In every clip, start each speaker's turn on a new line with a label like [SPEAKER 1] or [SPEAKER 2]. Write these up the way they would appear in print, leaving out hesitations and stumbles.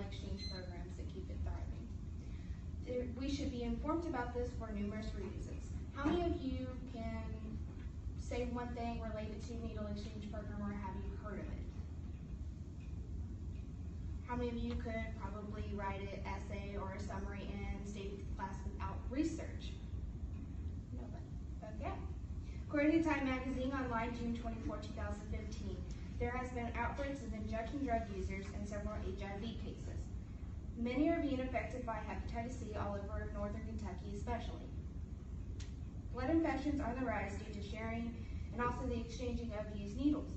[SPEAKER 1] exchange programs that keep it thriving. We should be informed about this for numerous reasons. How many of you can say one thing related to needle exchange program, or have you heard of it? How many of you could probably write an essay or a summary and state it to the class without research? Nobody. Okay. According to Time Magazine online June 24, 2015, there has been outbreaks of injection drug users and several HIV cases. Many are being affected by hepatitis C all over northern Kentucky especially. Blood infections are on the rise due to sharing and also the exchanging of used needles.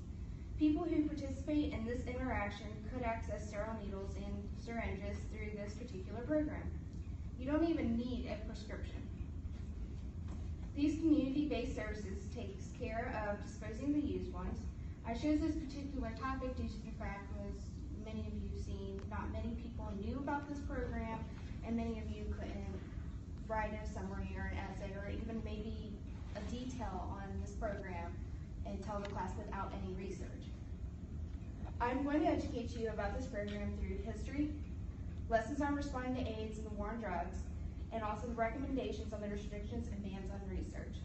[SPEAKER 1] People who participate in this interaction could access sterile needles and syringes through this particular program. You don't even need a prescription. These community-based services takes care of disposing the used ones. I chose this particular topic due to the fact, as many of you have seen, not many people knew about this program, and many of you couldn't write a summary or an essay or even maybe a detail on this program and tell the class without any research. I'm going to educate you about this program through history, lessons on responding to AIDS and the war on drugs, and also the recommendations on the restrictions and bans on research.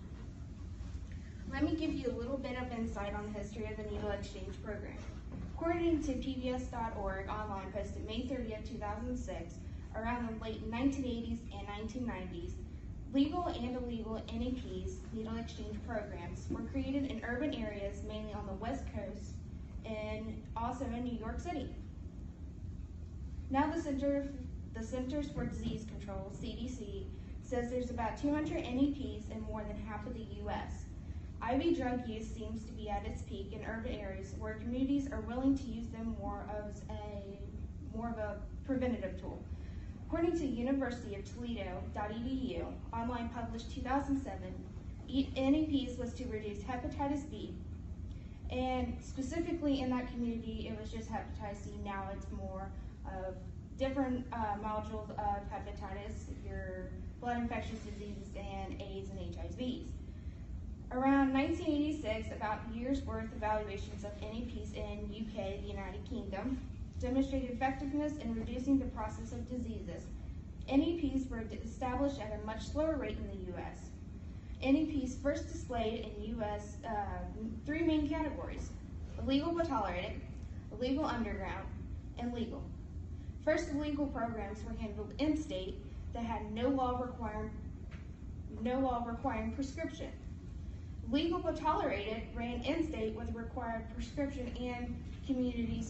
[SPEAKER 1] Let me give you a little bit of insight on the history of the needle exchange program. According to PBS.org online posted May 30th, 2006, around the late 1980s and 1990s, legal and illegal NEPs, needle exchange programs, were created in urban areas mainly on the West Coast and also in New York City. Now the Centers for Disease Control, CDC, says there's about 200 NEPs in more than half of the U.S. IV drug use seems to be at its peak in urban areas where communities are willing to use them more of a preventative tool. According to University of Toledo.edu, online published 2007, NEPs was to reduce hepatitis B, and specifically in that community, it was just hepatitis C. Now it's more of different modules of hepatitis, your blood infectious diseases, and AIDS and HIVs. Around 1986, about a year's worth evaluations of NEPs in UK, the United Kingdom, demonstrated effectiveness in reducing the process of diseases. NEPs were established at a much slower rate in the U.S. NEPs first displayed in U.S. Three main categories: illegal but tolerated, illegal underground, and legal. First, illegal programs were handled in state that had no law requiring prescription. Legal but tolerated ran in state with a required prescription and community